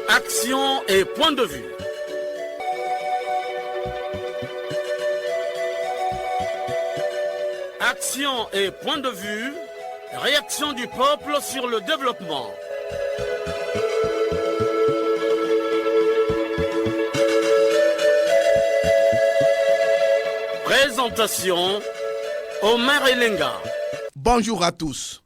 Action et point de vue. Action et point de vue. Réaction du peuple sur le développement. Présentation, Omar Elenga. Bonjour à tous.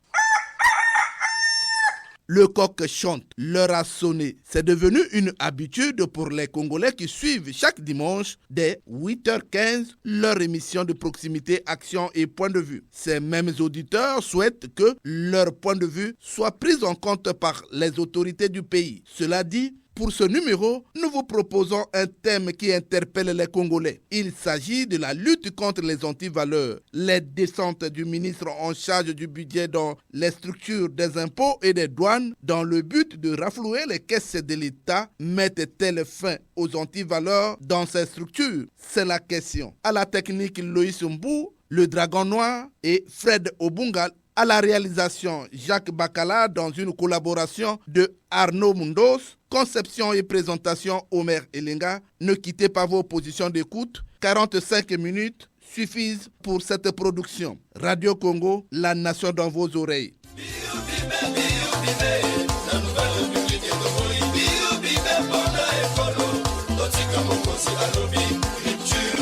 Le coq chante, l'heure a sonné. C'est devenu une habitude pour les Congolais qui suivent chaque dimanche dès 8h15 leur émission de proximité, action et point de vue. Ces mêmes auditeurs souhaitent que leur point de vue soit pris en compte par les autorités du pays. Cela dit, pour ce numéro, nous vous proposons un thème qui interpelle les Congolais. Il s'agit de la lutte contre les antivaleurs. Les descentes du ministre en charge du budget dans les structures des impôts et des douanes dans le but de renflouer les caisses de l'État mettent-elles fin aux antivaleurs dans ces structures? C'est la question. À la technique, Loïs Mbou, le Dragon Noir et Fred Obungal. À la réalisation, Jacques Bacala dans une collaboration de Arnaud Mundos. Conception et présentation, Omer Elenga. Ne quittez pas vos positions d'écoute. 45 minutes suffisent pour cette production. Radio Congo, la nation dans vos oreilles.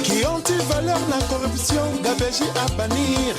Qui anti-valeur la corruption, gabegie à bannir.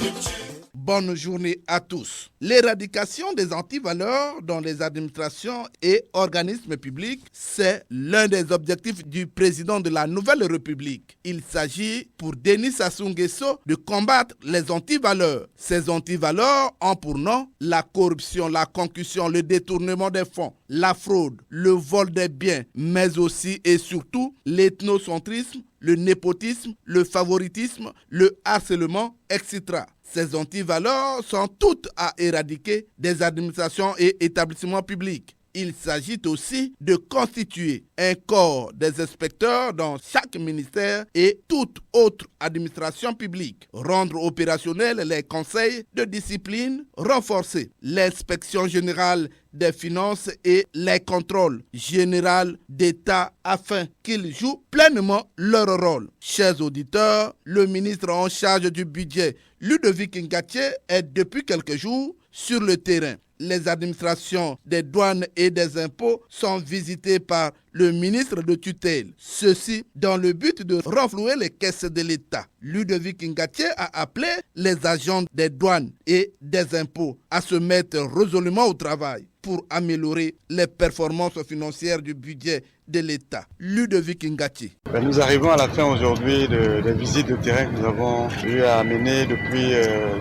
Bonne journée à tous. L'éradication des antivaleurs dans les administrations et organismes publics, c'est l'un des objectifs du président de la Nouvelle République. Il s'agit pour Denis Sassou Nguesso de combattre les antivaleurs. Ces antivaleurs ont pour nom la corruption, la concussion, le détournement des fonds, la fraude, le vol des biens, mais aussi et surtout l'ethnocentrisme, le népotisme, le favoritisme, le harcèlement, etc. Ces antivaleurs sont toutes à éradiquer des administrations et établissements publics. Il s'agit aussi de constituer un corps des inspecteurs dans chaque ministère et toute autre administration publique, rendre opérationnels les conseils de discipline, renforcer l'inspection générale des finances et les contrôles généraux d'État afin qu'ils jouent pleinement leur rôle. Chers auditeurs, le ministre en charge du budget, Ludovic Ngatie, est depuis quelques jours sur le terrain. Les administrations des douanes et des impôts sont visitées par le ministre de tutelle. Ceci dans le but de renflouer les caisses de l'État. Ludovic Ngatie a appelé les agents des douanes et des impôts à se mettre résolument au travail pour améliorer les performances financières du budget de l'État. Ludovic Ngatie. Nous arrivons à la fin aujourd'hui des visites de terrain que nous avons eu à mener depuis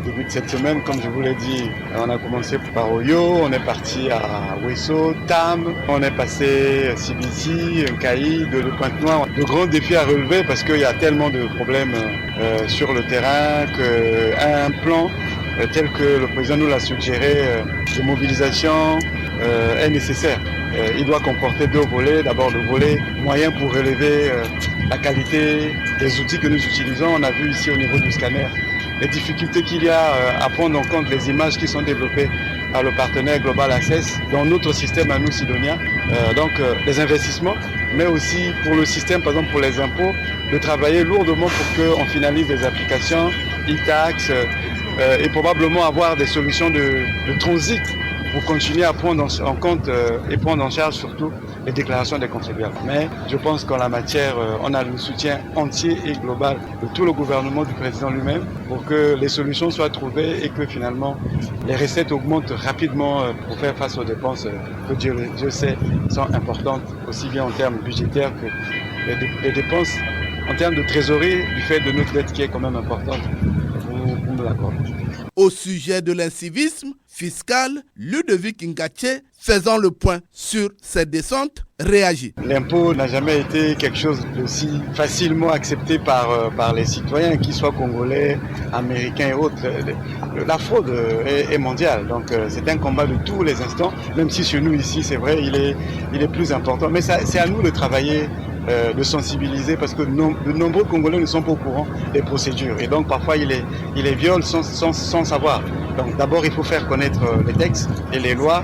début de cette semaine. Comme je vous l'ai dit, on a commencé par Oyo, on est parti à Wesso, Tam, on est passé Sibiti, Nkaï, de Pointe-Noire. De grands défis à relever parce qu'il y a tellement de problèmes sur le terrain qu'un plan tel que le président nous l'a suggéré de mobilisation est nécessaire. Il doit comporter deux volets. D'abord le volet moyen pour relever la qualité des outils que nous utilisons. On a vu ici au niveau du scanner les difficultés qu'il y a à prendre en compte les images qui sont développées par le partenaire Global Access dans notre système à nous Sidonia. Donc les investissements, mais aussi pour le système, par exemple pour les impôts, de travailler lourdement pour qu'on finalise les applications e-tax et probablement avoir des solutions de transit pour continuer à prendre en compte et prendre en charge surtout les déclarations des contribuables. Mais je pense qu'en la matière, on a le soutien entier et global de tout le gouvernement, du président lui-même, pour que les solutions soient trouvées et que finalement les recettes augmentent rapidement pour faire face aux dépenses que Dieu sait sont importantes, aussi bien en termes budgétaires que les dépenses en termes de trésorerie du fait de notre dette qui est quand même importante. Vous me l'accordez. Au sujet de l'incivisme fiscal, Ludovic Ngatie, faisant le point sur ces descentes, réagit. L'impôt n'a jamais été quelque chose d'aussi facilement accepté par les citoyens, qu'ils soient congolais, américains et autres. La fraude est mondiale, donc c'est un combat de tous les instants, même si chez nous ici, c'est vrai, il est plus important. Mais c'est à nous de travailler, de sensibiliser, parce que de nombreux Congolais ne sont pas au courant des procédures. Et donc parfois, il les violent sans savoir. Donc d'abord, il faut faire connaître les textes et les lois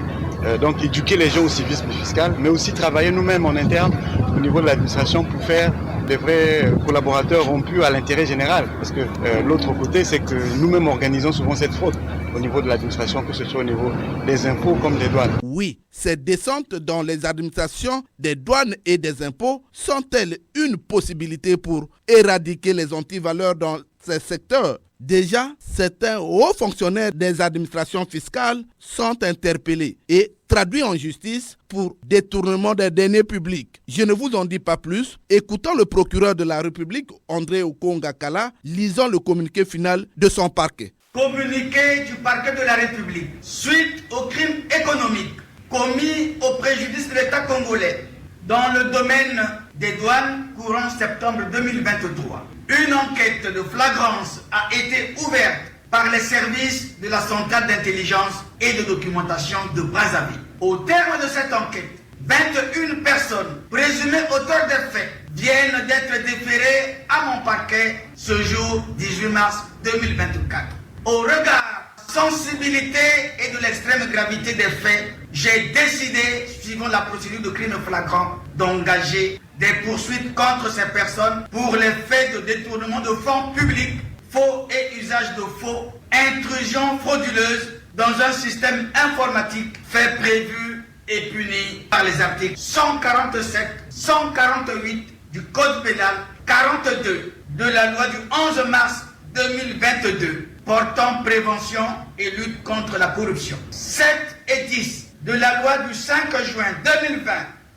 donc éduquer les gens au civisme fiscal, mais aussi travailler nous-mêmes en interne au niveau de l'administration pour faire des vrais collaborateurs rompus à l'intérêt général. Parce que l'autre côté, c'est que nous-mêmes organisons souvent cette fraude au niveau de l'administration, que ce soit au niveau des impôts comme des douanes. Oui, ces descentes dans les administrations des douanes et des impôts sont-elles une possibilité pour éradiquer les antivaleurs dans ces secteurs? Déjà, certains hauts fonctionnaires des administrations fiscales sont interpellés et traduits en justice pour détournement des deniers publics. Je ne vous en dis pas plus. Écoutons le procureur de la République, André Okonga-Kala, lisant le communiqué final de son parquet. Communiqué du parquet de la République suite aux crimes économiques commis au préjudice de l'État congolais dans le domaine des douanes courant septembre 2023. Une enquête de flagrance a été ouverte par les services de la centrale d'intelligence et de documentation de Brazzaville. Au terme de cette enquête, 21 personnes présumées auteurs des faits viennent d'être déférées à mon parquet ce jour 18 mars 2024. Au regard de la sensibilité et de l'extrême gravité des faits, j'ai décidé, suivant la procédure de crime flagrant, d'engager des poursuites contre ces personnes pour les faits de détournement de fonds publics, faux et usage de faux, intrusion frauduleuse dans un système informatique, fait prévu et puni par les articles 147, 148 du Code pénal, 42 de la loi du 11 mars 2022 portant prévention et lutte contre la corruption, 7 et 10 de la loi du 5 juin 2020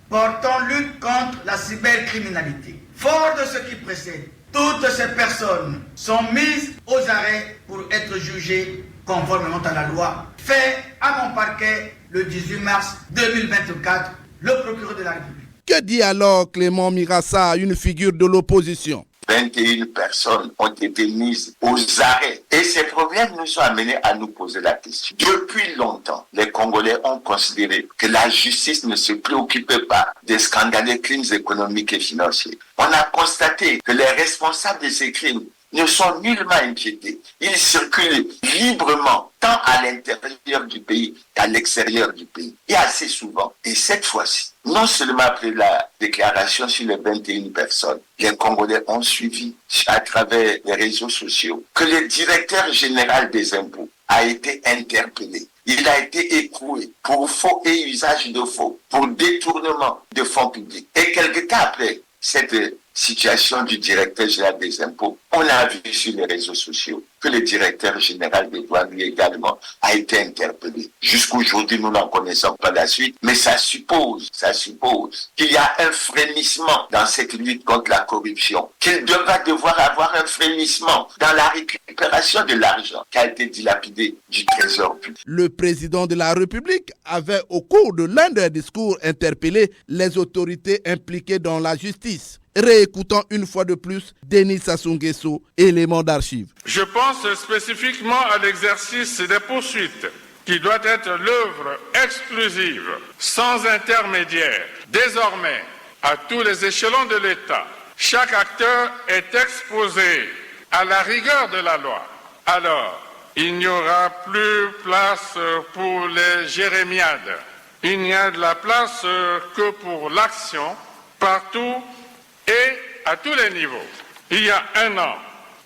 portant lutte contre la cybercriminalité. Fort de ce qui précède, toutes ces personnes sont mises aux arrêts pour être jugées conformément à la loi. Fait à mon parquet le 18 mars 2024, le procureur de la République. Que dit alors Clément Mirassa, une figure de l'opposition? 21 personnes ont été mises aux arrêts. Et ces problèmes nous ont amenés à nous poser la question. Depuis longtemps, les Congolais ont considéré que la justice ne se préoccupait pas des scandaleux crimes économiques et financiers. On a constaté que les responsables de ces crimes ne sont nullement inquiétés. Ils circulent librement, tant à l'intérieur du pays qu'à l'extérieur du pays. Et assez souvent. Et cette fois-ci, non seulement après la déclaration sur les 21 personnes, les Congolais ont suivi à travers les réseaux sociaux que le directeur général des impôts a été interpellé. Il a été écroué pour faux et usage de faux, pour détournement de fonds publics. Et quelques temps après cette situation du directeur général des impôts, on a vu sur les réseaux sociaux que le directeur général des douanes lui également a été interpellé. Jusqu'aujourd'hui, nous n'en connaissons pas la suite, mais ça suppose qu'il y a un frémissement dans cette lutte contre la corruption, qu'il devra devoir avoir un frémissement dans la récupération de l'argent qui a été dilapidé du trésor public. Le président de la République avait, au cours de l'un des discours, interpellé les autorités impliquées dans la justice. Réécoutons une fois de plus Denis Sassou Nguesso, élément d'archives. Je pense spécifiquement à l'exercice des poursuites, qui doit être l'œuvre exclusive, sans intermédiaire. Désormais, à tous les échelons de l'État, chaque acteur est exposé à la rigueur de la loi. Alors, il n'y aura plus place pour les jérémiades. Il n'y a de la place que pour l'action, partout et à tous les niveaux. Il y a un an,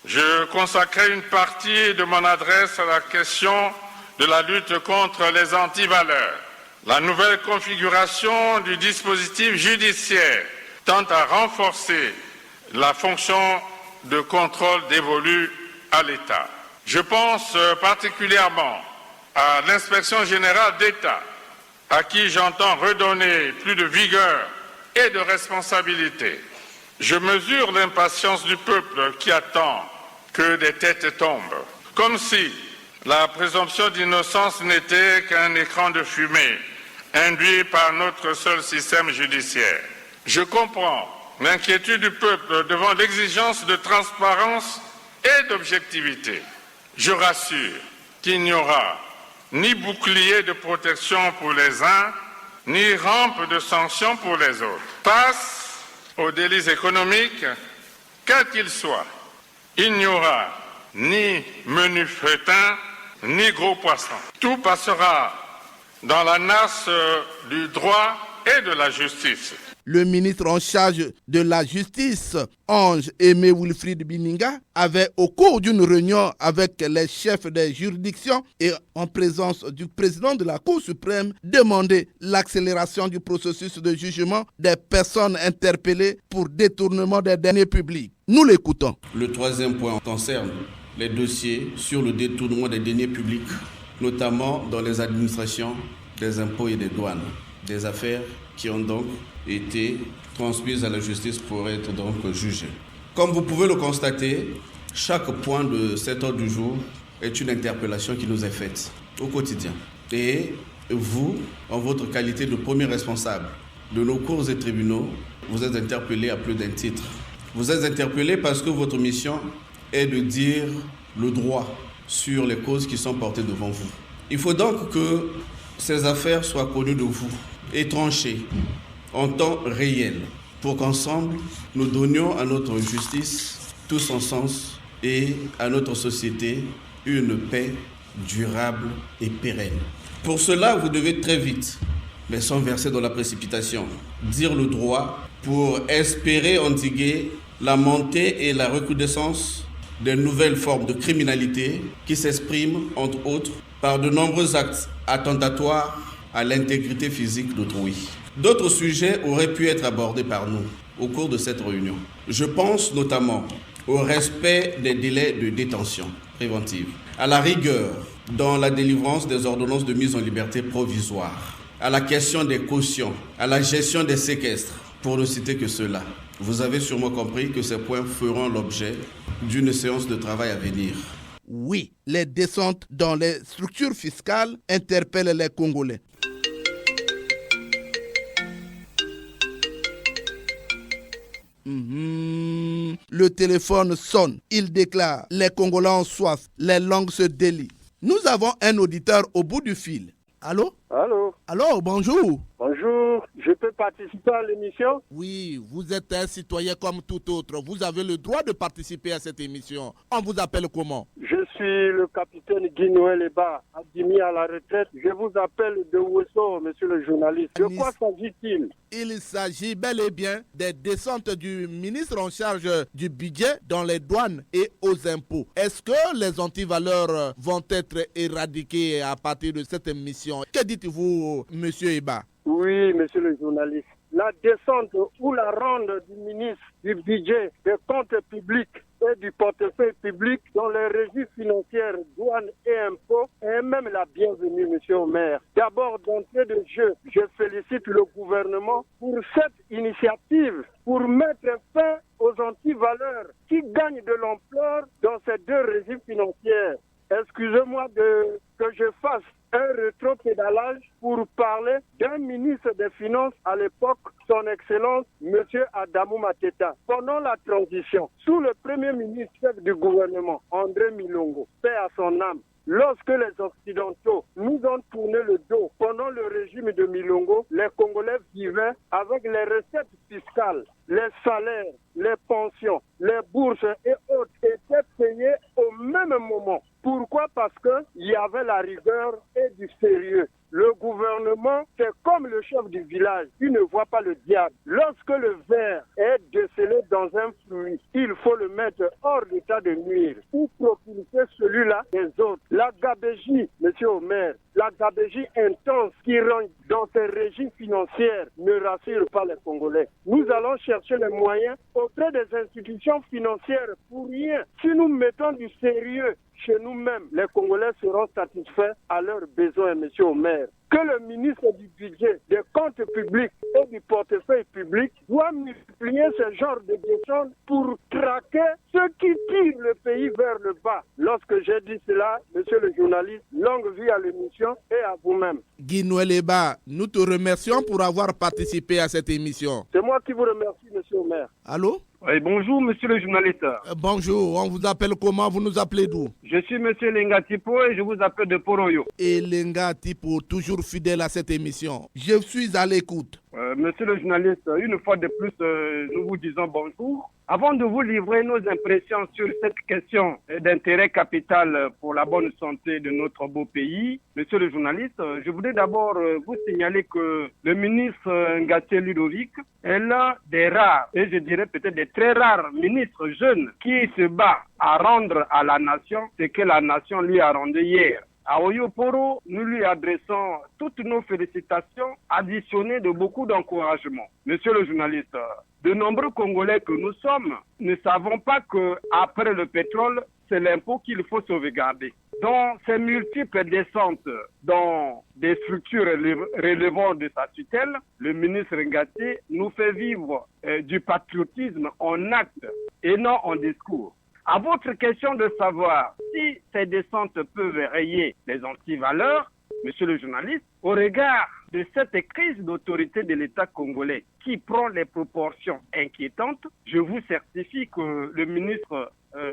je consacrais une partie de mon adresse à la question de la lutte contre les antivaleurs. La nouvelle configuration du dispositif judiciaire tend à renforcer la fonction de contrôle dévolue à l'État. Je pense particulièrement à l'inspection générale d'État, à qui j'entends redonner plus de vigueur et de responsabilité. Je mesure l'impatience du peuple qui attend que des têtes tombent, comme si la présomption d'innocence n'était qu'un écran de fumée induit par notre seul système judiciaire. Je comprends l'inquiétude du peuple devant l'exigence de transparence et d'objectivité. Je rassure qu'il n'y aura ni bouclier de protection pour les uns, ni rampe de sanctions pour les autres. Passe aux délits économiques, quels qu'ils soient, il n'y aura ni menu fretin, ni gros poisson. Tout passera dans la nasse du droit et de la justice. Le ministre en charge de la justice, Ange Aimé Wilfried Bininga, avait au cours d'une réunion avec les chefs des juridictions et en présence du président de la Cour suprême, demandé l'accélération du processus de jugement des personnes interpellées pour détournement des deniers publics. Nous l'écoutons. Le troisième point concerne les dossiers sur le détournement des deniers publics, notamment dans les administrations des impôts et des douanes. Des affaires qui ont donc été transmises à la justice pour être donc jugées. Comme vous pouvez le constater, chaque point de cet ordre du jour est une interpellation qui nous est faite au quotidien. Et vous, en votre qualité de premier responsable de nos cours et tribunaux, vous êtes interpellé à plus d'un titre. Vous êtes interpellé parce que votre mission est de dire le droit sur les causes qui sont portées devant vous. Il faut donc que ces affaires soient connues de vous et tranchées en temps réel pour qu'ensemble, nous donnions à notre justice tout son sens et à notre société une paix durable et pérenne. Pour cela, vous devez très vite, mais sans verser dans la précipitation, dire le droit pour espérer endiguer la montée et la recrudescence des nouvelles formes de criminalité qui s'expriment, entre autres, par de nombreux actes attentatoires à l'intégrité physique d'autrui. D'autres sujets auraient pu être abordés par nous au cours de cette réunion. Je pense notamment au respect des délais de détention préventive, à la rigueur dans la délivrance des ordonnances de mise en liberté provisoire, à la question des cautions, à la gestion des séquestres, pour ne citer que cela. Vous avez sûrement compris que ces points feront l'objet d'une séance de travail à venir. Oui, les descentes dans les structures fiscales interpellent les Congolais. Le téléphone sonne. Il déclare: les Congolais ont soif, les langues se délient. Nous avons un auditeur au bout du fil. Allô? Allô? Allô, bonjour. Bonjour, je peux participer à l'émission? Oui, vous êtes un citoyen comme tout autre. Vous avez le droit de participer à cette émission. On vous appelle comment? Je suis le capitaine Guy-Noël Eba, admis à la retraite. Je vous appelle de Ouesso, monsieur le journaliste. De quoi s'agit-il? Il s'agit bel et bien des descentes du ministre en charge du budget dans les douanes et aux impôts. Est-ce que les antivaleurs vont être éradiquées à partir de cette émission? Que dites-vous, monsieur Eba? Oui, monsieur le journaliste. La descente ou la ronde du ministre du budget, des comptes publics et du portefeuille public dans les régies financières, douanes et impôts est même la bienvenue, monsieur le maire. D'abord, d'entrée de jeu, je félicite le gouvernement pour cette initiative pour mettre fin aux antivaleurs qui gagnent de l'ampleur dans ces deux régies financières. Excusez-moi que je fasse un rétropédalage pour parler d'un ministre des Finances à l'époque, son Excellence, M. Adamou Mateta. Pendant la transition, sous le premier ministre chef du gouvernement, André Milongo, paix à son âme, lorsque les Occidentaux nous ont tourné le dos pendant le régime de Milongo, les Congolais vivaient avec les recettes fiscales, les salaires, les pensions, les bourses et autres étaient payés au même moment. Pourquoi? Parce qu'il y avait la rigueur et du sérieux. Le gouvernement, c'est comme le chef du village, il ne voit pas le diable. Lorsque le ver est décelé dans un fruit, il faut le mettre hors d'état de nuire ou propulser celui-là des autres. La gabégie, monsieur le maire, la gabégie intense qui rentre dans ces régimes financières ne rassure pas les Congolais. Nous allons chercher les moyens auprès des institutions financières pour rien. Si nous mettons du sérieux chez nous-mêmes, les Congolais seront satisfaits à leurs besoins, monsieur le maire. Que le ministre du budget, des comptes publics et du portefeuille public doit multiplier ce genre de descentes pour traquer ceux qui tirent le pays vers le bas. Lorsque j'ai dit cela, monsieur le journaliste, longue vie à l'émission et à vous-même. Guy-Noël Eba, nous te remercions pour avoir participé à cette émission. C'est moi qui vous remercie, monsieur le maire. Allô? Oui, bonjour, monsieur le journaliste. Bonjour, on vous appelle comment? Vous nous appelez d'où? Je suis monsieur Lenga Tipo et je vous appelle de Poroyo. Et Lenga Tipo, toujours fidèle à cette émission. Je suis à l'écoute. Monsieur le journaliste, une fois de plus, nous vous disons bonjour. Avant de vous livrer nos impressions sur cette question d'intérêt capital pour la bonne santé de notre beau pays, monsieur le journaliste, je voudrais d'abord vous signaler que le ministre Ngaté Ludovic est l'un des rares, et je dirais peut-être des très rares ministres jeunes qui se bat à rendre à la nation ce que la nation lui a rendu hier. À Oyoporo, nous lui adressons toutes nos félicitations additionnées de beaucoup d'encouragement. Monsieur le journaliste, de nombreux Congolais que nous sommes ne savons pas qu'après le pétrole, c'est l'impôt qu'il faut sauvegarder. Dans ces multiples descentes dans des structures relevant de sa tutelle, le ministre Ngaté nous fait vivre du patriotisme en actes et non en discours. À votre question de savoir si ces descentes peuvent rayer les antivaleurs, monsieur le journaliste, au regard de cette crise d'autorité de l'État congolais qui prend les proportions inquiétantes, je vous certifie que le ministre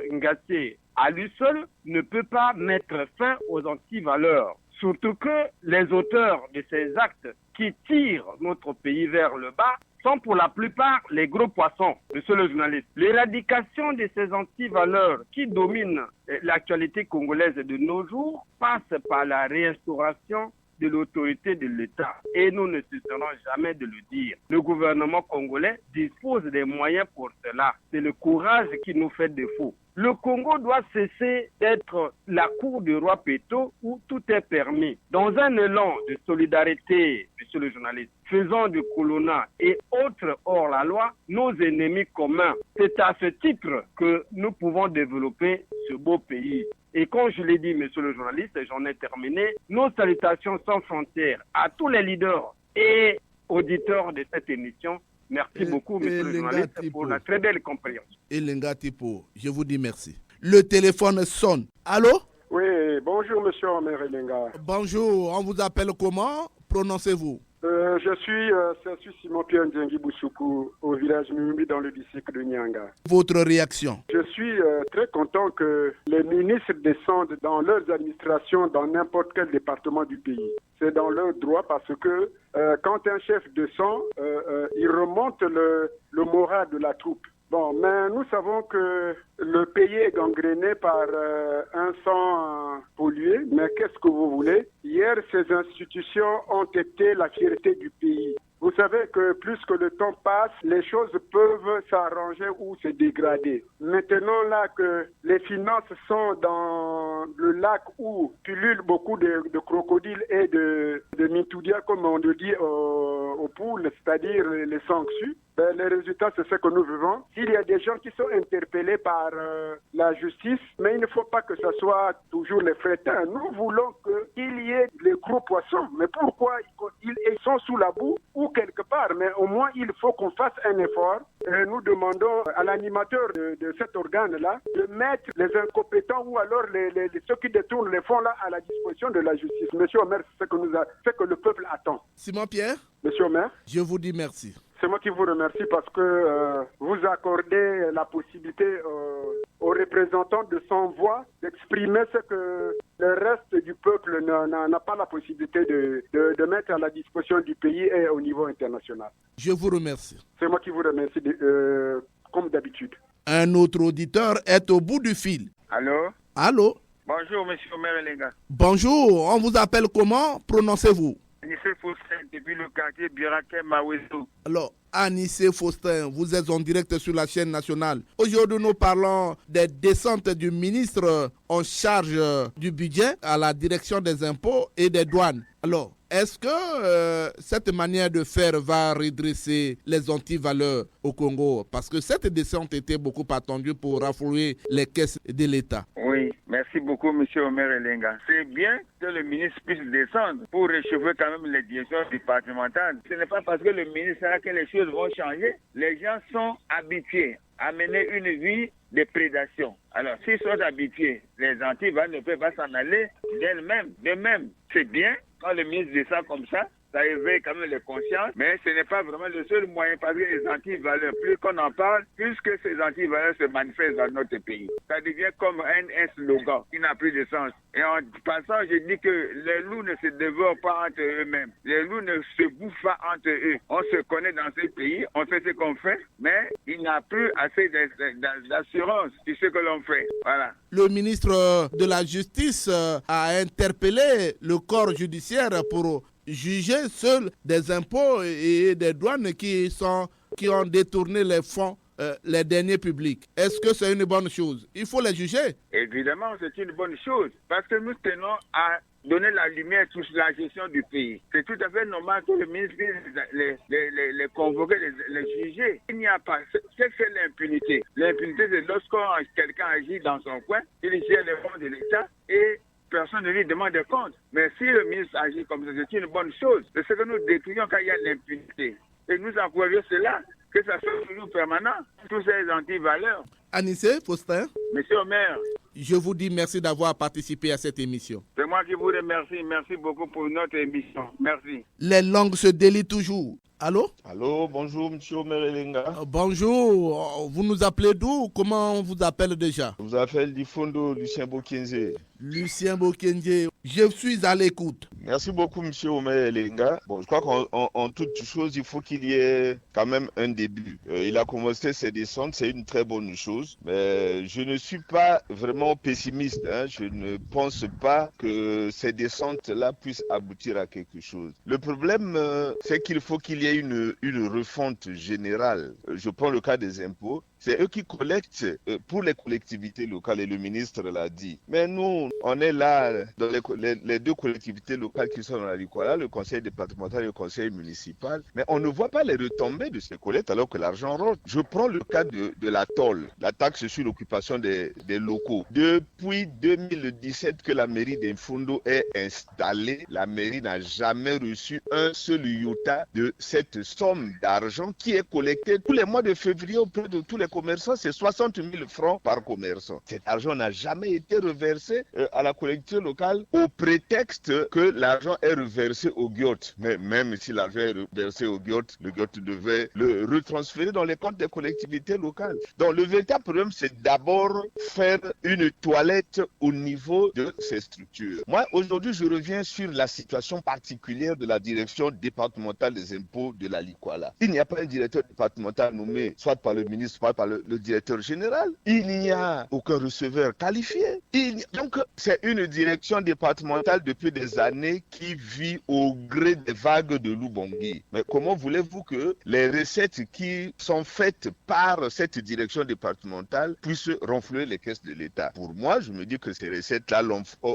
Ngaté, à lui seul, ne peut pas mettre fin aux antivaleurs. Surtout que les auteurs de ces actes qui tirent notre pays vers le bas sont pour la plupart les gros poissons, monsieur le journaliste. L'éradication de ces antivaleurs qui dominent l'actualité congolaise de nos jours passe par la réinstauration de l'autorité de l'État. Et nous ne cesserons jamais de le dire. Le gouvernement congolais dispose des moyens pour cela. C'est le courage qui nous fait défaut. Le Congo doit cesser d'être la cour du roi Péto où tout est permis. Dans un élan de solidarité, monsieur le journaliste, faisant du colonna et autres hors la loi nos ennemis communs. C'est à ce titre que nous pouvons développer ce beau pays. Et comme je l'ai dit, monsieur le journaliste, j'en ai terminé, nos salutations sans frontières à tous les leaders et auditeurs de cette émission. Merci beaucoup, monsieur le journaliste, pour la très belle compréhension. Elenga Tipo, je vous dis merci. Le téléphone sonne. Allô? Oui, bonjour, monsieur Omer Elenga. Bonjour, on vous appelle comment? Prononcez-vous. Je suis Simon-Pierre Nzengi Boussoukou, au village Mimimi, dans le district de Nyanga. Votre réaction? Je suis très content que les ministres descendent dans leurs administrations dans n'importe quel département du pays. C'est dans leur droit parce que quand un chef descend, il remonte le moral de la troupe. Bon, mais nous savons que le pays est gangréné par un sang pollué, mais qu'est-ce que vous voulez? Hier, ces institutions ont été la fierté du pays. Vous savez que plus que le temps passe, les choses peuvent s'arranger ou se dégrader. Maintenant là que les finances sont dans le lac où pullulent beaucoup de crocodiles et de mitoudia, comme on le dit aux poules, c'est-à-dire les sangsue, les résultats, c'est ce que nous vivons. S'il y a des gens qui sont interpellés par la justice, mais il ne faut pas que ce soit toujours les frétins. Nous voulons qu'il y ait les gros poissons. Mais pourquoi ils sont sous la boue ou quelque part? Mais au moins, il faut qu'on fasse un effort. Et nous demandons à l'animateur de cet organe-là de mettre les incompétents ou alors ceux qui détournent les fonds-là à la disposition de la justice. Monsieur Omer, c'est ce que le peuple attend. Simon-Pierre? Monsieur Omer? Je vous dis merci. C'est moi qui vous remercie parce que vous accordez la possibilité aux représentants de sans voix d'exprimer ce que le reste du peuple n'a pas la possibilité de mettre à la disposition du pays et au niveau international. Je vous remercie. C'est moi qui vous remercie comme d'habitude. Un autre auditeur est au bout du fil. Allô? Allô? Bonjour, monsieur Omer Elenga. Bonjour, on vous appelle comment? Prononcez-vous. Anissé Faustin, depuis le quartier Biraké Maweso. Alors, Anissé Faustin, vous êtes en direct sur la chaîne nationale. Aujourd'hui, nous parlons des descentes du ministre en charge du budget à la direction des impôts et des douanes. Alors, est-ce que cette manière de faire va redresser les antivaleurs au Congo? Parce que cette descente était beaucoup attendue pour renflouer les caisses de l'État. Oui, merci beaucoup, M. Omer Elenga. C'est bien que le ministre puisse descendre pour réchauffer quand même les directions départementales. Ce n'est pas parce que le ministre sera que les choses vont changer. Les gens sont habitués à mener une vie de prédation. Alors, s'ils sont habitués, les antivaleurs ne peuvent pas s'en aller d'elles-mêmes. De même, c'est bien quand le ministre descend comme ça ça éveille quand même les consciences, mais ce n'est pas vraiment le seul moyen, parce que les antivaleurs, plus qu'on en parle, plus que ces antivaleurs se manifestent dans notre pays. Ça devient comme un slogan qui n'a plus de sens. Et en passant, je dis que les loups ne se dévorent pas entre eux-mêmes. Les loups ne se bouffent pas entre eux. On se connaît dans ce pays, on fait ce qu'on fait, mais il n'y a plus assez d'assurance sur ce que l'on fait. Voilà. Le ministre de la Justice a interpellé le corps judiciaire pour juger seuls des impôts et des douanes qui ont détourné les fonds, les deniers publics. Est-ce que c'est une bonne chose? Il faut les juger. Évidemment, c'est une bonne chose, parce que nous tenons à donner la lumière sur la gestion du pays. C'est tout à fait normal que le ministre les convoquer, les juger. Il n'y a pas. Qu'est-ce que c'est l'impunité? L'impunité, c'est lorsqu'on quelqu'un agit dans son coin, il gère les fonds de l'État et personne ne lui demande des comptes. Mais si le ministre agit comme ça, c'est une bonne chose. C'est ce que nous décrivons quand il y a l'impunité. Et nous encourageons cela, que ça soit toujours permanent, tous ces antivaleurs. Anissé Faustin. Monsieur Omer. Je vous dis merci d'avoir participé à cette émission. C'est moi qui vous remercie. Merci beaucoup pour notre émission. Merci. Les langues se délient toujours. Allô? Allô, bonjour, monsieur Omer Elenga. Bonjour, vous nous appelez d'où? Comment on vous appelle déjà? Je vous appelle du Fondo, Lucien Bokenze. Lucien Bokenze, je suis à l'écoute. Merci beaucoup, monsieur Omer Elenga. Bon, je crois qu'en toute chose, il faut qu'il y ait quand même un début. Il a commencé ses descentes, c'est une très bonne chose. Mais je ne suis pas vraiment pessimiste. Je ne pense pas que ces descentes-là puissent aboutir à quelque chose. Le problème, c'est qu'il faut qu'il y ait une refonte générale. Je prends le cas des impôts. C'est eux qui collectent pour les collectivités locales et le ministre l'a dit. Mais nous, on est là dans les deux collectivités locales qui sont dans la Likoala, le conseil départemental et le conseil municipal. Mais on ne voit pas les retombées de ces collectes alors que l'argent rentre. Je prends le cas de la TOL, la taxe sur l'occupation des locaux. Depuis 2017 que la mairie d'Infondo est installée, la mairie n'a jamais reçu un seul iota de cette somme d'argent qui est collectée tous les mois de février auprès de tous les commerçants. C'est 60 000 francs par commerçant. Cet argent n'a jamais été reversé à la collectivité locale au prétexte que l'argent est reversé au GIOT. Mais même si l'argent est reversé au GIOT, le GIOT devait le retransférer dans les comptes des collectivités locales. Donc le véritable problème, c'est d'abord faire une toilette au niveau de ces structures. Moi, aujourd'hui, je reviens sur la situation particulière de la direction départementale des impôts de la Likoala. Il n'y a pas un directeur départemental nommé soit par le ministre, soit par le directeur général. Il n'y a aucun receveur qualifié. Donc, c'est une direction départementale depuis des années qui vit au gré des vagues de Lubongi. Mais comment voulez-vous que les recettes qui sont faites par cette direction départementale puissent renflouer les caisses de l'État? Pour moi, je me dis que ces recettes-là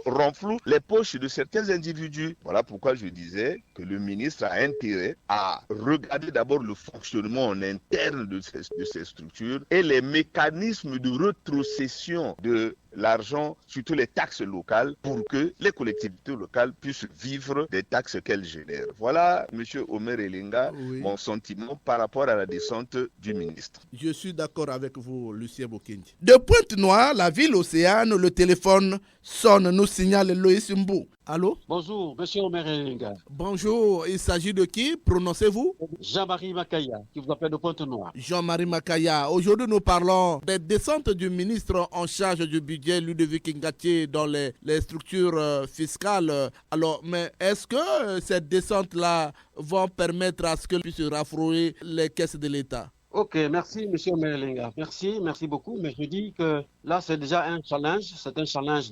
renflouent les poches de certains individus. Voilà pourquoi je disais que le ministre a intérêt à regarder d'abord le fonctionnement en interne de ces structures et les mécanismes de rétrocession de l'argent, surtout les taxes locales, pour que les collectivités locales puissent vivre des taxes qu'elles génèrent. Voilà, M. Omer Elenga, mon sentiment par rapport à la descente du ministre. Je suis d'accord avec vous, Lucien Bokenze. De Pointe-Noire, la ville océane, le téléphone sonne, nous signale Loïs Mbou. Allô? Bonjour, M. Omer Elenga. Bonjour, il s'agit de qui? Prononcez-vous? Jean-Marie Makaya, qui vous appelle de Pointe-Noire. Jean-Marie Makaya. Aujourd'hui, nous parlons des descentes du ministre en charge du budget, Ludovic Ngatié, dans les structures fiscales. Alors, mais est-ce que ces descentes-là vont permettre à ce qu'elles puissent raffrouer les caisses de l'État? Ok, merci M. Omer Elenga. Merci beaucoup. Mais je dis que là, c'est déjà un challenge. C'est un challenge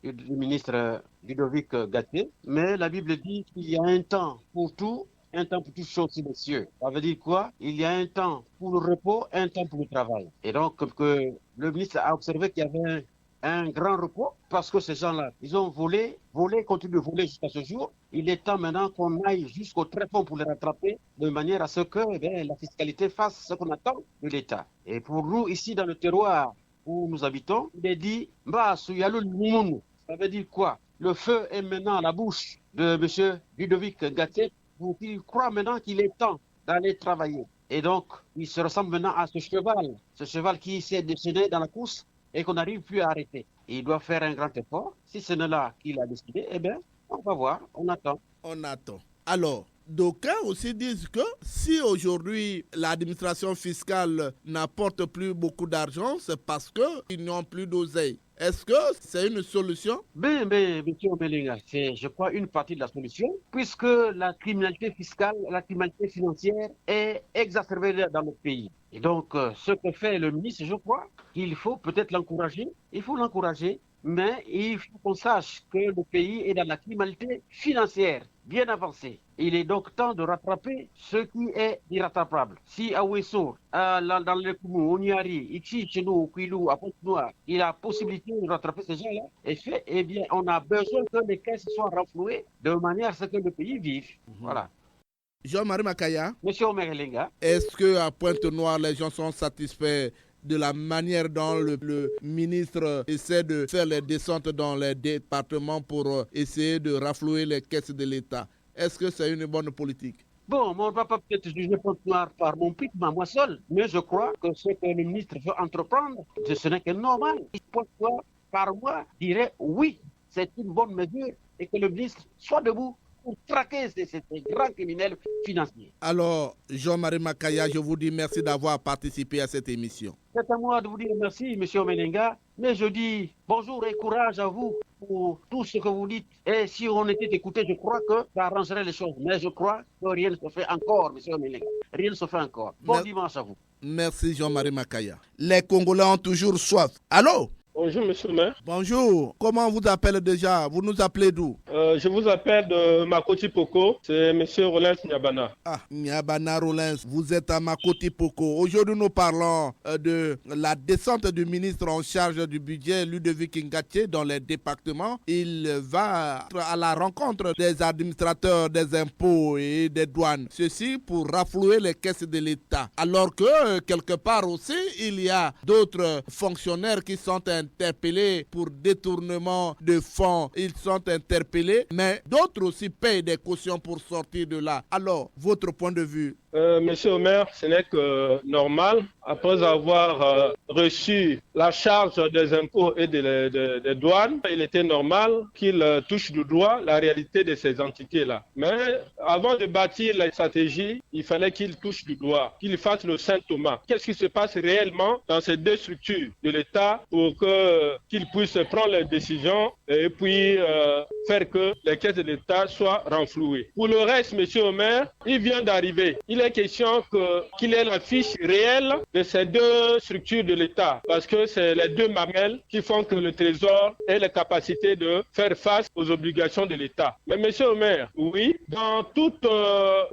du ministre Ludovic Ngatié. Mais la Bible dit qu'il y a un temps pour tout, un temps pour toutes choses sur les cieux. Ça veut dire quoi? Il y a un temps pour le repos, un temps pour le travail. Et donc, que le ministre a observé qu'il y avait un grand repos parce que ces gens-là, ils ont volé, continuent de voler jusqu'à ce jour. Il est temps maintenant qu'on aille jusqu'au tréfonds pour les rattraper de manière à ce que la fiscalité fasse ce qu'on attend de l'État. Et pour nous, ici dans le terroir où nous habitons, il est dit « Mba Souyalou Limoun ». Ça veut dire quoi? Le feu est maintenant à la bouche de M. Ludovic Ngatié pour qu'il croit maintenant qu'il est temps d'aller travailler. Et donc, il se ressemble maintenant à ce cheval qui s'est déchaîné dans la course et qu'on n'arrive plus à arrêter. Et il doit faire un grand effort. Si ce n'est là qu'il a décidé, eh bien, on va voir, on attend. On attend. Alors, d'aucuns aussi disent que si aujourd'hui l'administration fiscale n'apporte plus beaucoup d'argent, c'est parce qu'ils n'ont plus d'oseille. Est-ce que c'est une solution? Mais M. Omelinga, c'est, je crois, une partie de la solution, puisque la criminalité fiscale, la criminalité financière est exacerbée dans notre pays. Et donc, ce que fait le ministre, je crois qu'il faut peut-être l'encourager. Il faut l'encourager, mais il faut qu'on sache que le pays est dans la criminalité financière bien avancée. Il est donc temps de rattraper ce qui est irrattrapable. Si à Ouesso, dans le Koumou, on y arrive, ici, chez nous, au Kouilou, à Pont-Noir, il a possibilité de rattraper ces gens-là, eh bien, on a besoin que les caisses soient renflouées de manière à ce que le pays vive. Voilà. Jean-Marie Makaya. Monsieur Omer Elenga. Est-ce qu'à Pointe-Noire, les gens sont satisfaits de la manière dont le ministre essaie de faire les descentes dans les départements pour essayer de raflouer les caisses de l'État? Est-ce que c'est une bonne politique? Bon, on ne va pas peut-être juger Pointe-Noire par mon rythme à moi seul, mais je crois que ce que le ministre veut entreprendre, ce n'est que normal. Pointe-Noire, par moi, dirait oui, c'est une bonne mesure et que le ministre soit debout pour traquer ces grands criminels financiers. Alors, Jean-Marie Makaya, je vous dis merci d'avoir participé à cette émission. C'est à moi de vous dire merci, M. Omelinga, mais je dis bonjour et courage à vous pour tout ce que vous dites. Et si on était écouté, je crois que ça arrangerait les choses. Mais je crois que rien ne se fait encore, M. Omelinga. Rien ne se fait encore. Bon dimanche à vous. Merci, Jean-Marie Makaya. Les Congolais ont toujours soif. Allô? Bonjour, monsieur le maire. Bonjour. Comment on vous appelle déjà? Vous nous appelez d'où? Je vous appelle de Makoti Poko. C'est monsieur Rollins Nyabana. Ah, Nyabana Rollins, vous êtes à Makoti Poko. Aujourd'hui, nous parlons de la descente du ministre en charge du budget, Ludovic Ngaté, dans les départements. Il va à la rencontre des administrateurs des impôts et des douanes. Ceci pour raflouer les caisses de l'État. Alors que, quelque part aussi, il y a d'autres fonctionnaires qui sont interpellés pour détournement de fonds. Ils sont interpellés, mais d'autres aussi payent des cautions pour sortir de là. Alors, votre point de vue? Monsieur Omer, ce n'est que normal. Après avoir reçu la charge des impôts et des douanes, il était normal qu'il touche du doigt la réalité de ces entités-là. Mais avant de bâtir la stratégie, il fallait qu'il touche du doigt, qu'il fasse le Saint Thomas. Qu'est-ce qui se passe réellement dans ces deux structures de l'État pour qu'il puisse prendre les décisions et puis faire que les caisses de l'État soient renflouées. Pour le reste, monsieur Omer, il vient d'arriver. Il est question qu'il ait la fiche réelle de ces deux structures de l'État, parce que c'est les deux mamelles qui font que le Trésor ait la capacité de faire face aux obligations de l'État. Mais monsieur Omer, oui, dans toutes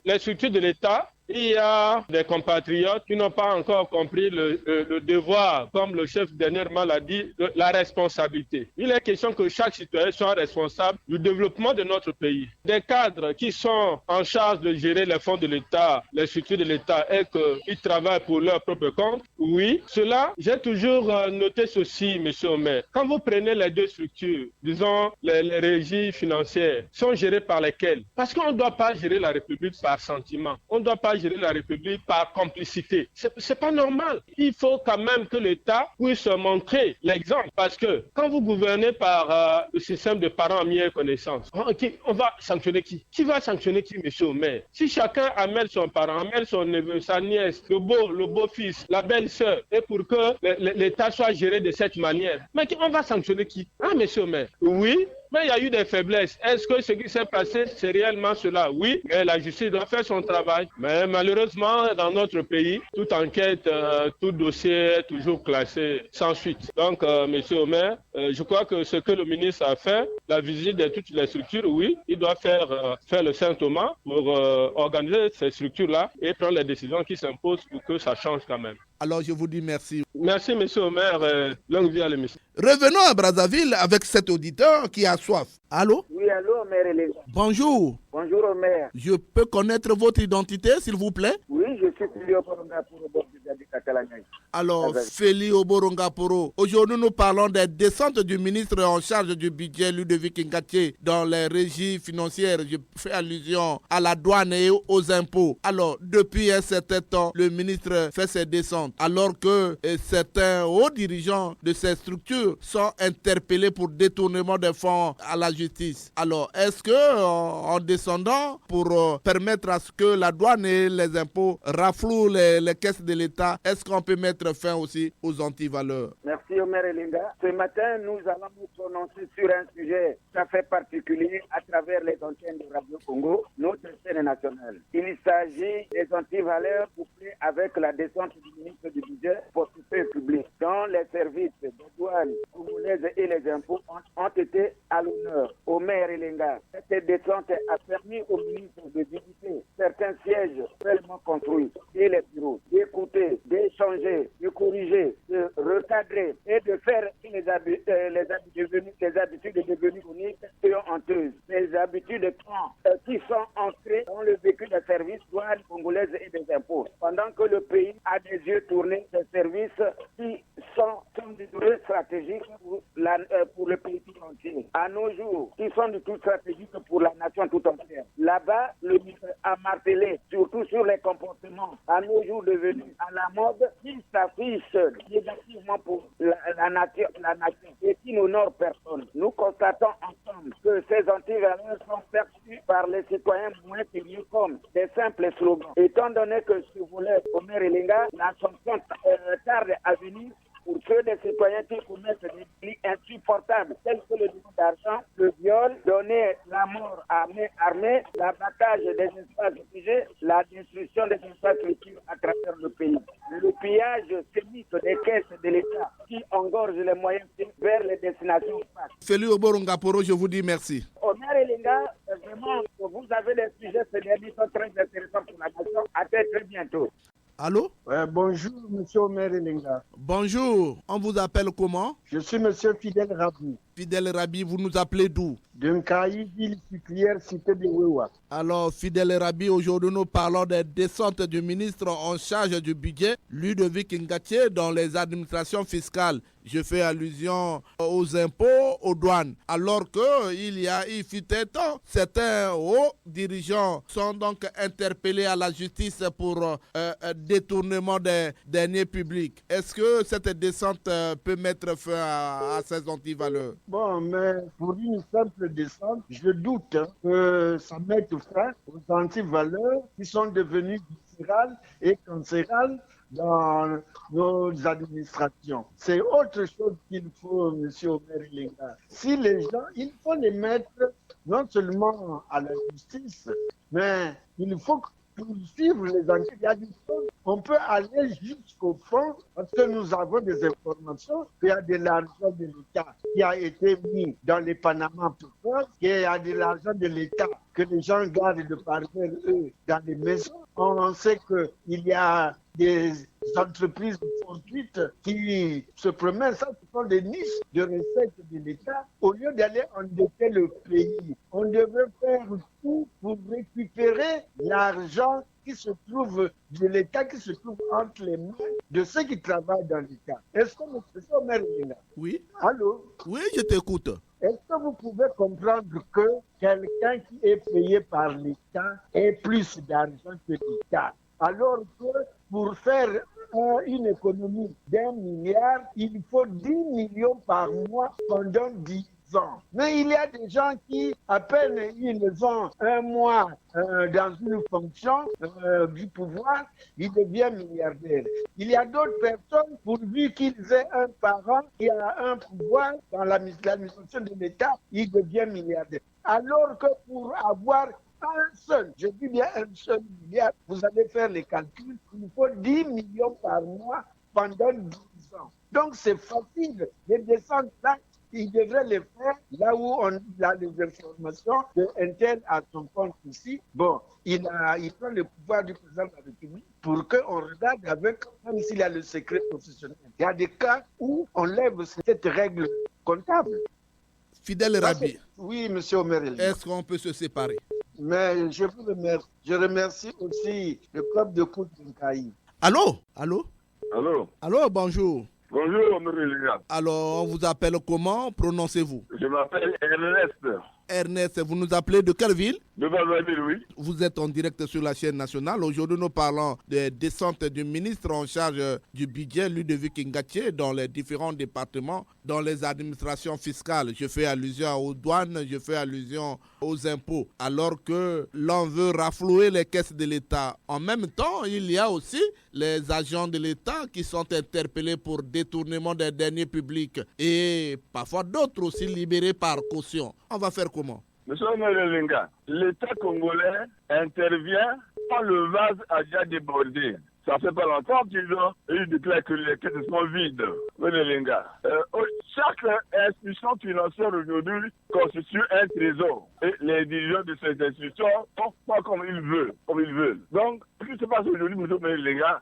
les structures de l'État, il y a des compatriotes qui n'ont pas encore compris le devoir, comme le chef dernièrement l'a dit, la responsabilité. Il est question que chaque citoyen soit responsable du développement de notre pays. Des cadres qui sont en charge de gérer les fonds de l'État, les structures de l'État, et qu'ils travaillent pour leur propre compte, oui, cela, j'ai toujours noté ceci, monsieur Omer. Quand vous prenez les deux structures, disons les régies financières, sont gérées par lesquelles? Parce qu'on ne doit pas gérer la République par sentiment. On ne doit pas gérer la République par complicité. C'est pas normal. Il faut quand même que l'État puisse montrer l'exemple, parce que quand vous gouvernez par le système de parents en meilleure connaissance, on va sanctionner qui? Qui va sanctionner qui, monsieur le maire? Si chacun amène son parent, amène son neveu, sa nièce, le beau-fils, la belle-sœur, et pour que l'État soit géré de cette manière, mais on va sanctionner qui? Ah, monsieur le maire? Oui. Mais il y a eu des faiblesses. Est-ce que ce qui s'est passé, c'est réellement cela? Oui, mais la justice doit faire son travail. Mais malheureusement, dans notre pays, toute enquête, tout dossier est toujours classé sans suite. Donc, monsieur Omer, je crois que ce que le ministre a fait, la visite de toutes les structures, oui, il doit faire le Saint Thomas pour organiser ces structures-là et prendre les décisions qui s'imposent pour que ça change quand même. Alors, je vous dis merci. Merci, monsieur Omer. Longue vie à l'émission. Revenons à Brazzaville avec cet auditeur qui a soif. Allô? Oui, allô, Omer Elenga. Bonjour. Bonjour, Omer. Je peux connaître votre identité, s'il vous plaît? Oui, je je suis Félio Boronga pour le bord du Catalan. Alors, Félio Boronga Poro, aujourd'hui nous parlons des descentes du ministre en charge du budget, Ludovic Ngaté, dans les régies financières. Je fais allusion à la douane et aux impôts. Alors, depuis un certain temps, le ministre fait ses descentes, alors que certains hauts dirigeants de ces structures sont interpellés pour détournement des fonds à la justice. Alors, est-ce que en descendant pour permettre à ce que la douane et les impôts raflouent les caisses de l'État, est-ce qu'on peut mettre fin aussi aux antivaleurs? Merci Omer Elinga. Ce matin, nous allons nous prononcer sur un sujet tout à fait particulier à travers les antennes de Radio Congo, notre scène nationale. Il s'agit des antivaleurs couplées avec la descente du ministre du budget portefeuille public, dont les services de douane congolaises et les impôts ont été à l'honneur. Omer Elinga, cette descente a permis au ministre de visiter certains sièges réellement construits et les bureaux, d'écouter, d'échanger, de corriger, de recadrer et de faire les habitudes devenues chroniques et honteuses. Les habitudes qui sont entrées dans le vécu des services douanes congolaises et des impôts. Pendant que le pays a des yeux tournés des services qui sont des durées stratégiques pour le pays tout entier. À nos jours, qui sont du tout stratégiques pour la nation tout entière. Là-bas, le ministre a martelé, surtout sur les comportements à nos jours devenus à la mode, qui s'affichent négativement pour la nation et qui n'honorent personne. Nous constatons ensemble que ces antivaleurs sont perçus par les citoyens moins sérieux comme des simples slogans. Étant donné que ce volet Omer Elinga, la sanction tarde à venir, pour ceux des citoyens qui commettent des délits insupportables, tels que le délit d'argent, le viol, donner la mort à main armée, l'abattage des espaces privés, la destruction des infrastructures à travers le pays, le pillage sémique des caisses de l'État qui engorge les moyens vers les destinations. Félio Boronga Poro, je vous dis merci. Omer Elinga, vraiment, vous avez des sujets, ces derniers sont très intéressants pour la nation. À très bientôt. Allô? Bonjour, monsieur Omer Elinga. Bonjour, on vous appelle comment? Je suis monsieur Fidel Rabi. Fidel Rabi, vous nous appelez d'où? D'un Caï, ville sucrière, cité de Wewa. Alors, Fidel Rabi, aujourd'hui nous parlons des descentes du ministre en charge du budget, Ludovic Ngaté, dans les administrations fiscales. Je fais allusion aux impôts, aux douanes. Alors il fut un temps, certains hauts dirigeants sont donc interpellés à la justice pour détournement des deniers publics. Est-ce que cette descente peut mettre fin à ces antivaleurs? Bon, mais pour une simple descente, je doute que ça mette fin aux antivaleurs qui sont devenus viscérales et cancérales dans nos administrations. C'est autre chose qu'il faut, M. Omer Elinga. Si les gens, il faut les mettre non seulement à la justice, mais il faut poursuivre les enquêtes. On peut aller jusqu'au fond parce que nous avons des informations qu'il y a de l'argent de l'État qui a été mis dans les Panama Papers, qu'il y a de l'argent de l'État que les gens gardent de par eux dans les maisons. On sait qu'il y a des entreprises fortuites qui se promènent. Ça, ce sont des niches de recettes de l'État. Au lieu d'aller endetter le pays, on devait faire tout pour récupérer l'argent qui se trouve de l'État, qui se trouve entre les mains de ceux qui travaillent dans l'État. Est-ce que M. Omer Elinga? Oui. Allô? Oui, je t'écoute. Est-ce que vous pouvez comprendre que quelqu'un qui est payé par l'État ait plus d'argent que l'État, alors que pour faire une économie d'1 milliard, il faut 10 millions par mois pendant 10 ans. Mais il y a des gens qui, à peine ils ont un mois dans une fonction du pouvoir, ils deviennent milliardaires. Il y a d'autres personnes, pourvu qu'ils aient un parent qui a un pouvoir dans l'administration de l'État, ils deviennent milliardaires. Alors que pour avoir un seul, je dis bien un seul milliard, vous allez faire les calculs, il faut 10 millions par mois pendant 10 ans. Donc c'est facile de descendre là. Il devrait les faire là où on a les informations de un tel à son compte ici. Bon, il prend le pouvoir du président de la République pour qu'on regarde avec, même s'il y a le secret professionnel. Il y a des cas où on lève cette règle comptable. Fidel Rabi. Oui, monsieur Omer Elinga. Est-ce qu'on peut se séparer? Mais je remercie aussi le club de foot d'Incaï. Allô, bonjour. Bonjour, M. Alors, on vous appelle comment? Prononcez-vous. Je m'appelle Ernest. Ernest, vous nous appelez de quelle ville? De Valladolid, oui. Vous êtes en direct sur la chaîne nationale. Aujourd'hui, nous parlons des descentes du ministre en charge du budget, Ludovic Ngaké, dans les différents départements, dans les administrations fiscales. Je fais allusion aux douanes, je fais allusion aux impôts, alors que l'on veut raflouer les caisses de l'État. En même temps, il y a aussi les agents de l'État qui sont interpellés pour détournement des deniers publics et parfois d'autres aussi libérés par caution. On va faire comment? Monsieur Merelinga, l'État congolais intervient quand le vase a déjà débordé. Ça fait pas longtemps qu'ils déclarent que les caisses sont vides. Chaque institution financière aujourd'hui constitue un trésor. Et les dirigeants de cette institution font pas comme ils veulent. Donc, ce qui se passe aujourd'hui, monsieur Merelinga,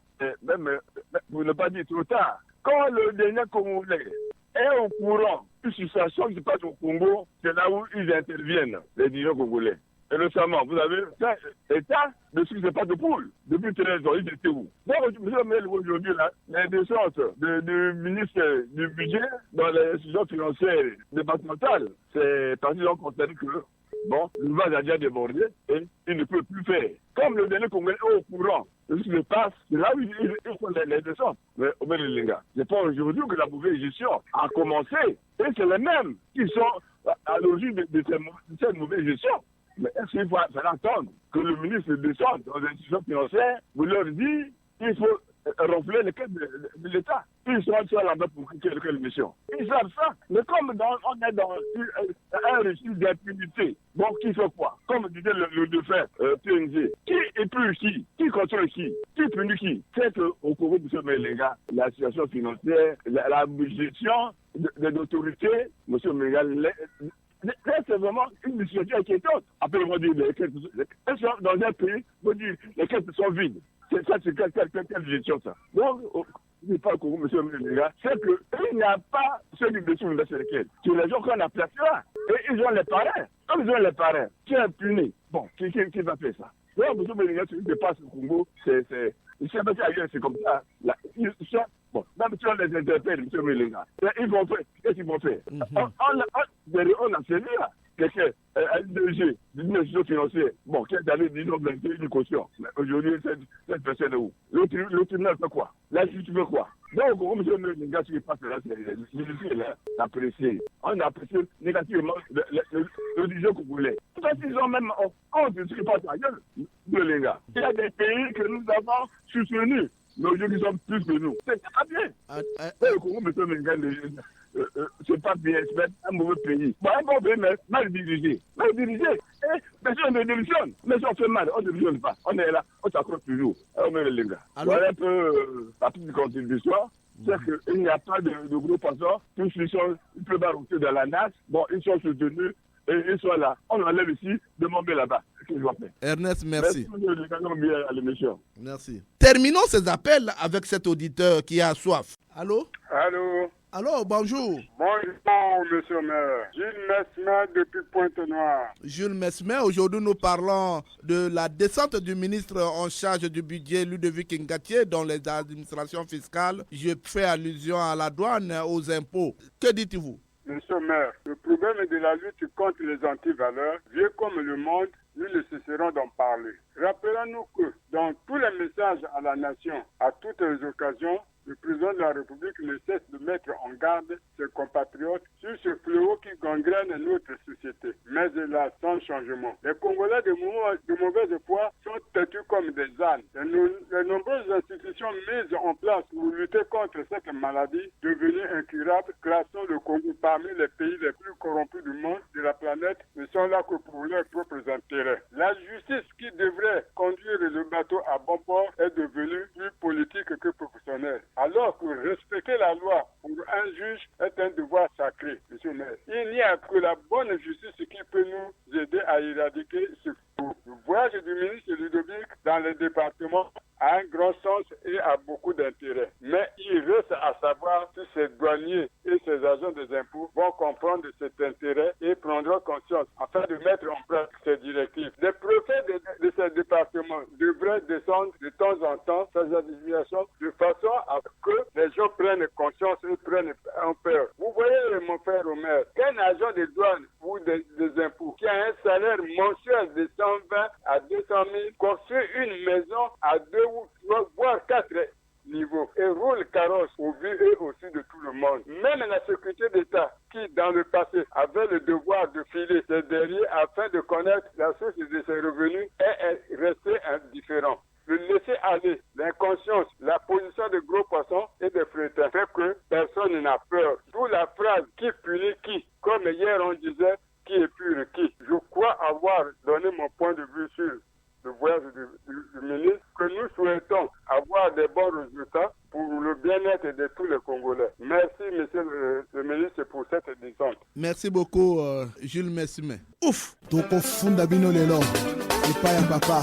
vous ne pas dire trop tard. Quand le dernier Congolais est au courant d'une situation qui se passe au Congo, c'est là où ils interviennent, les dirigeants congolais. Et récemment, vous avez fait état de ce qui se passe de Poule. Depuis 13 ans, ils étaient où? Donc, monsieur Mel, aujourd'hui, les descentes du ministre du budget dans les institutions financières départementales, c'est parce qu'ils ont constaté que, le vase a déjà débordé et il ne peut plus faire. Comme le dernier Congolais est au courant de ce qui se passe, c'est là où ils font les descentes. Mais au Bénélinga, c'est pas aujourd'hui que la mauvaise gestion a commencé. Et c'est les mêmes qui sont à l'origine de cette mauvaise gestion. Mais est-ce qu'il faut attendre que le ministre descende dans les institutions financières, vous leur dites qu'il faut renflouer les caisses de l'État? Ils sont là-bas pour quelle mission? Ils savent ça. Mais comme on est dans un régime d'impunité, qui fait quoi? Comme disait le défunt PNG, qui épure qui? Qui contrôle qui? Qui punit qui? C'est qu'au Congo, M. Melenga, la situation financière, la gestion des autorités, M. Melenga, c'est vraiment une situation inquiétante. Après, on va dire les caisses dans un pays, on va dire les caisses sont vides. C'est ça, c'est quelle gestion ça? Donc, je ne sais pas comment, monsieur Melenga, c'est qu'il n'y a pas ceux qui dessus sur lesquels. C'est les gens qu'on a placés là. Et ils ont les parrains. Comme ils ont les parrains, qui est puni? Qui va faire ça? Donc, monsieur Melenga, ce qui se passe au Congo, ils sont passés ailleurs, c'est comme ça. Même si on les interpelle, monsieur Melenga, ils vont faire. Qu'est-ce qu'ils vont faire? On a saisi là. Quelqu'un, LDG, d'une institution financière, qui est allé, disons, une caution. Mais aujourd'hui, cette personne est où? Le tribunal fait quoi? La justice fait quoi? Donc, comme monsieur Melenga, ce qui passe là, c'est difficile d'apprécier. On apprécie négativement le dirigeant congolais. Parce qu'ils ont même honte de ce qui passe ailleurs, Melenga. Il y a des pays que nous avons soutenus, mais aujourd'hui, ils sont plus que nous. C'est pas bien. Le Congo, monsieur Melenga, c'est pas bien, c'est un mauvais pays. Un bon pays, mais mal dirigé. Mal dirigé. Mais si on démissionne, mais si on fait mal, on ne démissionne pas. On est là, on s'accroche toujours. On met les gars. Voilà un peu la petite contribution. C'est qu'il n'y a pas de gros passants. Tous ils peuvent barouter dans la NAS. Ils sont soutenus et ils sont là. On enlève ici, demandez là-bas. Qu'est-ce qu'on fait? Ernest, merci. Merci. Merci. Terminons ces appels avec cet auditeur qui a soif. Allô? Allô, bonjour. Bonjour, monsieur le maire. Jules Mesmer depuis Pointe-Noire. Jules Mesmer, aujourd'hui nous parlons de la descente du ministre en charge du budget, Ludovic Ngaké, dans les administrations fiscales. Je fais allusion à la douane, aux impôts. Que dites-vous? Monsieur le maire, le problème de la lutte contre les antivaleurs, vieux comme le monde, nous ne cesserons d'en parler. Rappelons-nous que dans tous les messages à la nation, à toutes les occasions, le président de la République ne cesse de mettre en garde ses compatriotes sur ce fléau qui gangrène notre société. Mais hélas, sans changement. Les Congolais de mauvaise foi sont têtus comme des ânes. Les nombreuses institutions mises en place pour lutter contre cette maladie devenue incurable, classant le Congo parmi les pays les plus corrompus du monde, de la planète, ne sont là que pour leurs propres intérêts. La justice qui devrait conduire le bateau à bon port est devenue plus politique que professionnelle. Alors que respecter la loi pour un juge est un devoir sacré, monsieur le maire. Il n'y a que la bonne justice qui peut nous aider à éradiquer ce fléau. Le voyage du ministre Ludovic dans les départements a un grand sens et a beaucoup d'intérêt. Mais il reste à savoir si ces douaniers et ces agents des impôts vont comprendre cet intérêt et prendront conscience afin de mettre en place ces directives. Les préfets de ces départements devraient descendre de temps en temps ces administrations de façon à que les gens prennent conscience et prennent en peur. Vous voyez, mon frère Omer, qu'un agent des douanes ou des impôts qui a un salaire mensuel de 120 à 200 000 construit une maison à 2 ou 3 voire 4 niveaux et roule carrosse au vu et au su de tout le monde. Même la sécurité d'État qui, dans le passé, avait le devoir de filer ses derrière afin de connaître la source de ses revenus est resté indifférent. Le laisser aller, l'inconscience, la position de gros poissons et de frétins fait que personne n'a peur. D'où la phrase qui punit qui, comme hier on disait, qui est pur qui. Je crois avoir donné mon point de vue sur le voyage du ministre, que nous souhaitons avoir des bons résultats pour le bien-être de tous les Congolais. Merci, monsieur le ministre, pour cette descente. Merci beaucoup, Jules Messime. Ouf! Toko funda bino lelo, ipaya papa.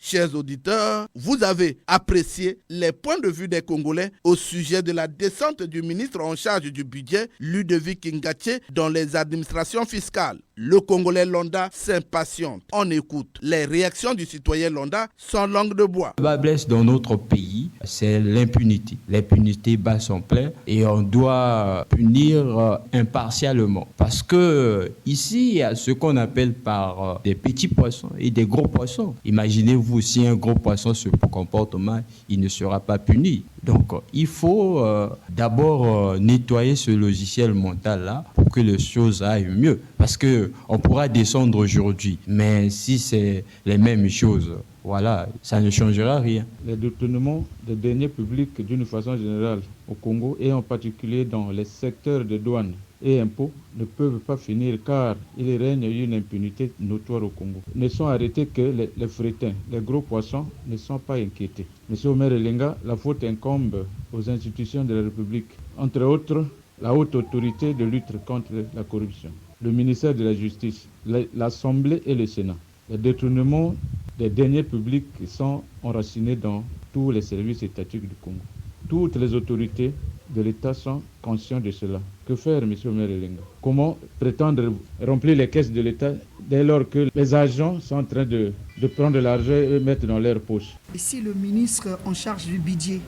Chers auditeurs, vous avez apprécié les points de vue des Congolais au sujet de la descente du ministre en charge du budget, Ludovic Ngache, dans les administrations fiscales. Le Congolais Londa s'impatiente. On écoute. Les réactions du citoyen Londa sont langue de bois. Le bas blesse dans notre pays, c'est l'impunité. L'impunité bat son plein et on doit punir impartialement. Parce que ici, il y a ce qu'on appelle par des petits poissons et des gros poissons. Imaginez-vous, si un gros poisson se comporte mal, il ne sera pas puni. Donc, il faut d'abord nettoyer ce logiciel mental-là pour que les choses aillent mieux. Parce qu'on pourra descendre aujourd'hui, mais si c'est les mêmes choses, voilà, ça ne changera rien. Les détournements des deniers publics d'une façon générale au Congo et en particulier dans les secteurs de douane et impôts ne peuvent pas finir car il règne une impunité notoire au Congo. Ne sont arrêtés que les frétins, les gros poissons ne sont pas inquiétés. Monsieur Omer Elenga, la faute incombe aux institutions de la République, entre autres la haute autorité de lutte contre la corruption, le ministère de la Justice, l'Assemblée et le Sénat. Les détournements des deniers publics sont enracinés dans tous les services étatiques du Congo. Toutes les autorités de l'État sont conscients de cela. Que faire, M. Omer Elenga? Comment prétendre remplir les caisses de l'État dès lors que les agents sont en train de prendre l'argent et le mettre dans leur poche? Et si le ministre en charge du budget,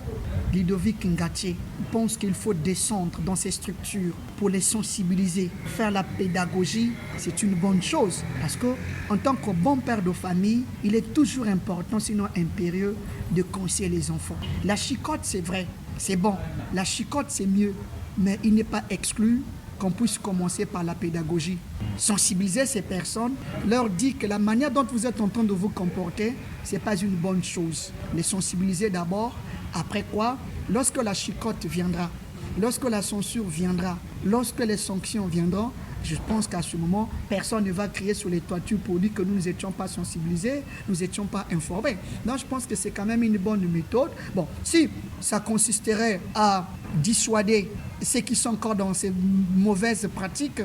Ludovic Ngache, pense qu'il faut descendre dans ces structures pour les sensibiliser, faire la pédagogie, c'est une bonne chose. Parce qu'en tant que bon père de famille, il est toujours important, sinon impérieux, de conseiller les enfants. La chicotte, c'est vrai, c'est bon. La chicotte, c'est mieux. Mais il n'est pas exclu qu'on puisse commencer par la pédagogie. Sensibiliser ces personnes, leur dire que la manière dont vous êtes en train de vous comporter, ce n'est pas une bonne chose. Les sensibiliser d'abord, après quoi, lorsque la chicotte viendra, lorsque la censure viendra, lorsque les sanctions viendront, je pense qu'à ce moment, personne ne va crier sur les toitures pour dire que nous n'étions pas sensibilisés, nous n'étions pas informés. Donc je pense que c'est quand même une bonne méthode. Bon, si ça consisterait à dissuader ceux qui sont encore dans ces mauvaises pratiques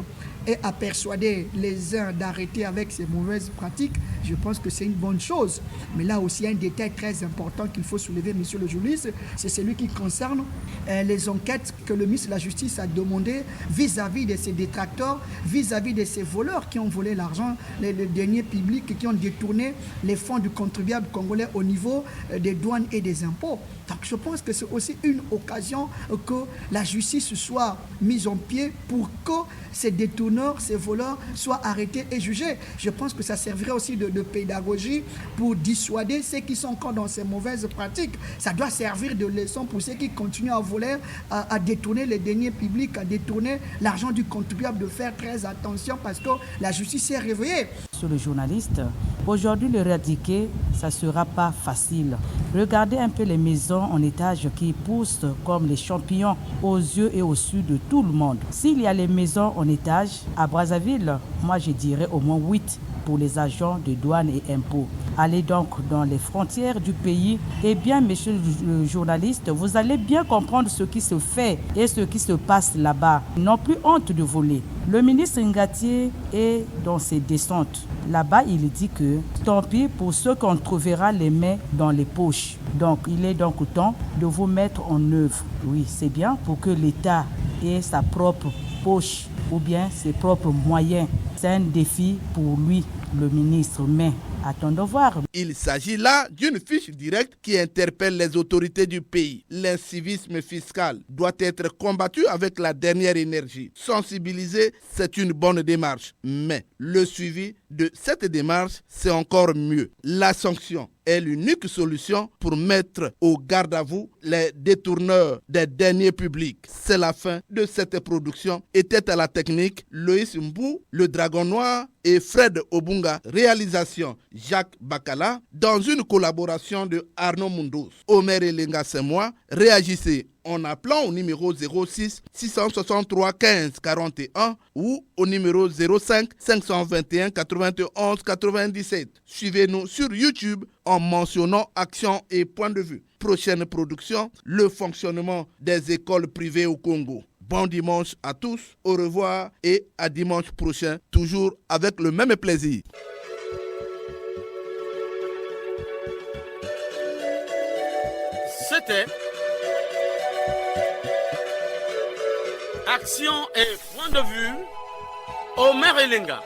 et à persuader les uns d'arrêter avec ces mauvaises pratiques, je pense que c'est une bonne chose. Mais là aussi, il y a un détail très important qu'il faut soulever, monsieur le journaliste, c'est celui qui concerne les enquêtes que le ministre de la Justice a demandées vis-à-vis de ces détracteurs, vis-à-vis de ces voleurs qui ont volé l'argent, les deniers publics et qui ont détourné les fonds du contribuable congolais au niveau des douanes et des impôts. Donc je pense que c'est aussi une occasion que la justice soit mise en pied pour que ces détourneurs, ces voleurs soient arrêtés et jugés. Je pense que ça servirait aussi de pédagogie pour dissuader ceux qui sont encore dans ces mauvaises pratiques. Ça doit servir de leçon pour ceux qui continuent à voler, à détourner les deniers publics, à détourner l'argent du contribuable, de faire très attention parce que la justice est réveillée. Sur le journaliste, aujourd'hui l'éradiquer, ça ne sera pas facile. Regardez un peu les maisons en étage qui poussent comme les champignons aux yeux et au su de tout le monde. S'il y a les maisons en étage, à Brazzaville, moi je dirais au moins 8 pour les agents de douane et impôts. Allez donc dans les frontières du pays. Eh bien, monsieur le journaliste, vous allez bien comprendre ce qui se fait et ce qui se passe là-bas. Ils n'ont plus honte de voler. Le ministre Ngatié est dans ses descentes. Là-bas, il dit que tant pis pour ceux qu'on trouvera les mains dans les poches. Donc, il est donc temps de vous mettre en œuvre. Oui, c'est bien pour que l'État ait sa propre poche ou bien ses propres moyens. C'est un défi pour lui, le ministre, mais attendons voir. Il s'agit là d'une fiche directe qui interpelle les autorités du pays. L'incivisme fiscal doit être combattu avec la dernière énergie. Sensibiliser, c'est une bonne démarche, mais le suivi de cette démarche, c'est encore mieux. La sanction est l'unique solution pour mettre au garde à vous les détourneurs des deniers publics. C'est la fin de cette production. Était à la technique Loïs Mbou, le Dragon Noir et Fred Obunga. Réalisation Jacques Bakala dans une collaboration de Arnaud Mundous. Omer Elenga, c'est moi. Réagissez en appelant au numéro 06 663 15 41 ou au numéro 05 521 91 97. Suivez-nous sur YouTube en mentionnant Action et Point de vue. Prochaine production, le fonctionnement des écoles privées au Congo. Bon dimanche à tous, au revoir et à dimanche prochain, toujours avec le même plaisir. C'était Action et Point de vue, Omer Elenga.